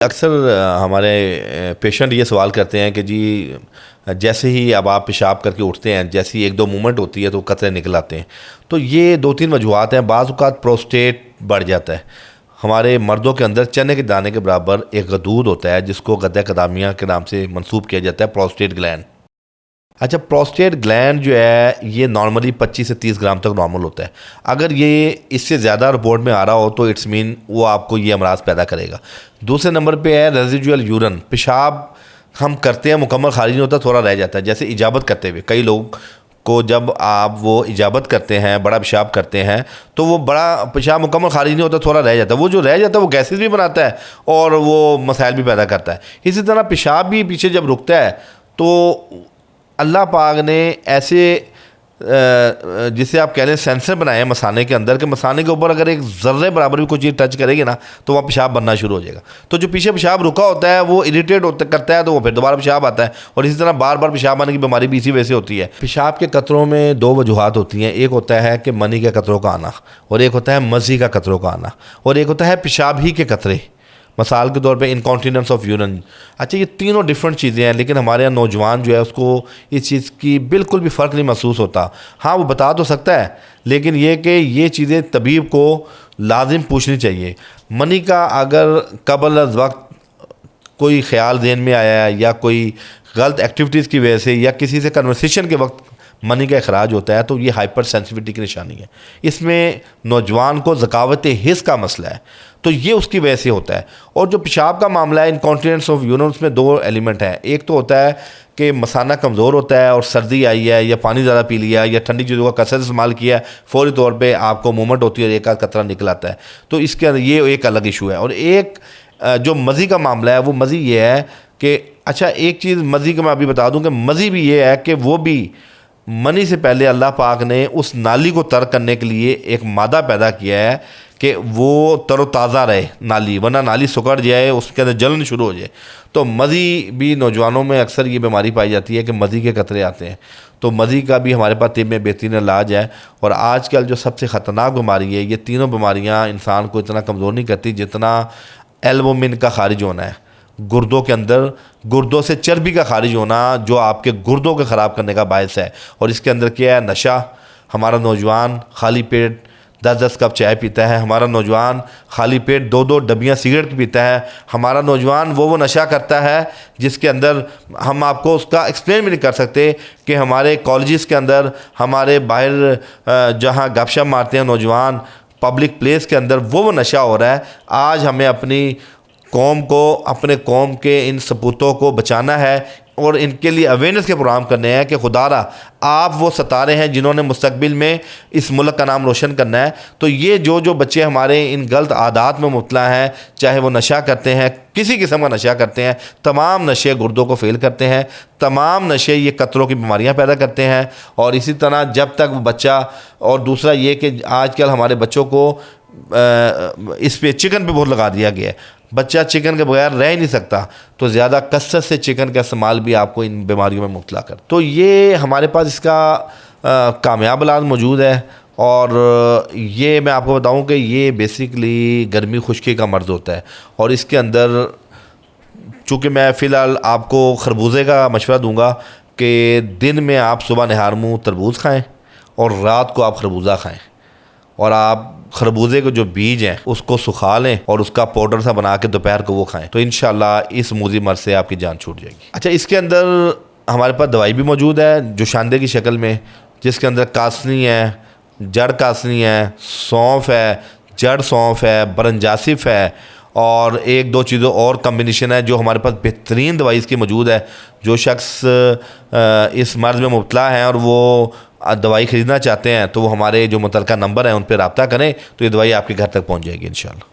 اکثر ہمارے پیشنٹ یہ سوال کرتے ہیں کہ جی جیسے ہی اب آپ پیشاب کر کے اٹھتے ہیں، جیسی ایک دو مومنٹ ہوتی ہے تو قطرے نکل آتے ہیں. تو یہ دو تین وجوہات ہیں. بعض اوقات پروسٹیٹ بڑھ جاتا ہے. ہمارے مردوں کے اندر چنے کے دانے کے برابر ایک غدود ہوتا ہے جس کو غدہ قدامیہ کے نام سے منسوب کیا جاتا ہے، پروسٹیٹ گلینڈ. اچھا، پروسٹیٹ گلینڈ جو ہے یہ نارملی 25 سے 30 گرام تک نارمل ہوتا ہے. اگر یہ اس سے زیادہ رپورٹ میں آ رہا ہو تو اٹس مین وہ آپ کو یہ امراض پیدا کرے گا. دوسرے نمبر پہ ہے ریزیڈیول یورن. پیشاب ہم کرتے ہیں، مکمل خارج نہیں ہوتا، تھوڑا رہ جاتا ہے. جیسے اجابت کرتے ہوئے کئی لوگ کو جب آپ وہ اجابت کرتے ہیں، بڑا پیشاب کرتے ہیں، تو وہ بڑا پیشاب مکمل خارج نہیں ہوتا، تھوڑا رہ جاتا ہے. وہ جو رہ جاتا ہے وہ گیسز بھی بناتا ہے اور وہ مسائل بھی پیدا کرتا ہے. اسی طرح پیشاب بھی پیچھے جب رکتا ہے تو اللہ پاک نے ایسے جسے آپ کہہ لیں سینسر بنائے ہیں مثانے کے اندر، کہ مثانے کے اوپر اگر ایک ذرے برابر بھی کوئی چیز ٹچ کرے گی نا تو وہاں پیشاب بننا شروع ہو جائے گا. تو جو پیچھے پیشاب رکا ہوتا ہے وہ اریٹیٹ کرتا ہے تو وہ پھر دوبارہ پیشاب آتا ہے. اور اسی طرح بار بار پیشاب آنے کی بیماری بھی اسی وجہ سے ہوتی ہے. پیشاب کے قطروں میں دو وجوہات ہوتی ہیں. ایک ہوتا ہے کہ منی کے قطروں کا آنا، اور ایک ہوتا ہے مزی کا قطروں کا آنا، اور ایک ہوتا ہے پیشاب ہی کے قطرے، مثال کے طور پہ انکانٹیننس آف یورن. اچھا، یہ تینوں ڈیفرنٹ چیزیں ہیں، لیکن ہمارے یہاں نوجوان جو ہے اس کو اس چیز کی بالکل بھی فرق نہیں محسوس ہوتا. ہاں وہ بتا تو سکتا ہے، لیکن یہ کہ یہ چیزیں طبیب کو لازم پوچھنی چاہیے. منی کا اگر قبل از وقت کوئی خیال ذہن میں آیا ہے یا کوئی غلط ایکٹیویٹیز کی وجہ سے یا کسی سے کنورسیشن کے وقت منی کا اخراج ہوتا ہے تو یہ ہائپر سینسیٹیوٹی کی نشانی ہے. اس میں نوجوان کو ذکاوت حس کا مسئلہ ہے، تو یہ اس کی وجہ سے ہوتا ہے. اور جو پیشاب کا معاملہ ہے انکانٹیننس آف یورن، اس میں دو ایلیمنٹ ہیں. ایک تو ہوتا ہے کہ مثانہ کمزور ہوتا ہے اور سردی آئی ہے یا پانی زیادہ پی لیا یا ٹھنڈی چیزوں کا کثرت استعمال کیا ہے، فوری طور پہ آپ کو مومنٹ ہوتی ہے اور ایک آدھ قطرہ نکل آتا ہے. تو اس کے اندر یہ ایک الگ ایشو ہے. اور ایک جو مزی کا معاملہ ہے وہ مزی یہ ہے کہ اچھا ایک چیز مزی کا میں ابھی بتا دوں کہ مزی بھی یہ ہے کہ وہ بھی منی سے پہلے اللہ پاک نے اس نالی کو تر کرنے کے لیے ایک مادہ پیدا کیا ہے کہ وہ تر و تازہ رہے نالی، ورنہ نالی سکڑ جائے، اس کے اندر جلن شروع ہو جائے. تو مزی بھی نوجوانوں میں اکثر یہ بیماری پائی جاتی ہے کہ مزی کے قطرے آتے ہیں. تو مزی کا بھی ہمارے پاس طب میں بہترین علاج ہے. اور آج کل جو سب سے خطرناک بیماری ہے، یہ تینوں بیماریاں انسان کو اتنا کمزور نہیں کرتی جتنا البومن کا خارج ہونا ہے گردوں کے اندر، گردوں سے چربی کا خارج ہونا جو آپ کے گردوں کو خراب کرنے کا باعث ہے. اور اس کے اندر کیا ہے؟ نشہ. ہمارا نوجوان خالی پیٹ 10 کپ چائے پیتا ہے. ہمارا نوجوان خالی پیٹ 2 ڈبیاں سگریٹ پیتا ہے. ہمارا نوجوان وہ نشہ کرتا ہے جس کے اندر ہم آپ کو اس کا ایکسپلین بھی نہیں کر سکتے کہ ہمارے کالجز کے اندر، ہمارے باہر جہاں گپ شپ مارتے ہیں نوجوان پبلک پلیس کے اندر، وہ نشہ ہو رہا ہے. آج ہمیں اپنی قوم کو، اپنے قوم کے ان سپوتوں کو بچانا ہے اور ان کے لیے اویئرنیس کے پروگرام کرنے ہیں کہ خدا را آپ وہ ستارے ہیں جنہوں نے مستقبل میں اس ملک کا نام روشن کرنا ہے. تو یہ جو بچے ہمارے ان غلط عادات میں مبتلا ہیں، چاہے وہ نشہ کرتے ہیں، کسی قسم کا نشہ کرتے ہیں، تمام نشے گردوں کو فیل کرتے ہیں، تمام نشے یہ قطروں کی بیماریاں پیدا کرتے ہیں. اور اسی طرح جب تک وہ بچہ، اور دوسرا یہ کہ آج کل ہمارے بچوں کو اس پہ چکن پہ بہت لگا دیا گیا ہے. بچہ چکن کے بغیر رہ ہی نہیں سکتا، تو زیادہ کثرت سے چکن کا استعمال بھی آپ کو ان بیماریوں میں مبتلا کر. تو یہ ہمارے پاس اس کا کامیاب علاج موجود ہے. اور یہ میں آپ کو بتاؤں کہ یہ بیسیکلی گرمی خشکی کا مرض ہوتا ہے. اور اس کے اندر چونکہ میں فی الحال آپ کو خربوزے کا مشورہ دوں گا کہ دن میں آپ صبح نہار منہ تربوز کھائیں اور رات کو آپ خربوزہ کھائیں. اور آپ خربوزے کے جو بیج ہیں اس کو سکھا لیں اور اس کا پاؤڈر سا بنا کے دوپہر کو وہ کھائیں، تو انشاءاللہ اس موذی مرض سے آپ کی جان چھوٹ جائے گی. اچھا، اس کے اندر ہمارے پاس دوائی بھی موجود ہے جو شاندے کی شکل میں، جس کے اندر کاسنی ہے، جڑ کاسنی ہے، سونف ہے، جڑ سونف ہے، برنجاسف ہے، اور ایک دو چیزوں اور کمبینیشن ہے جو ہمارے پاس بہترین دوائی اس کی موجود ہے. جو شخص اس مرض میں مبتلا ہیں اور وہ دوائی خریدنا چاہتے ہیں تو وہ ہمارے جو متعلقہ نمبر ہیں ان پہ رابطہ کریں، تو یہ دوائی آپ کے گھر تک پہنچ جائے گی انشاءاللہ.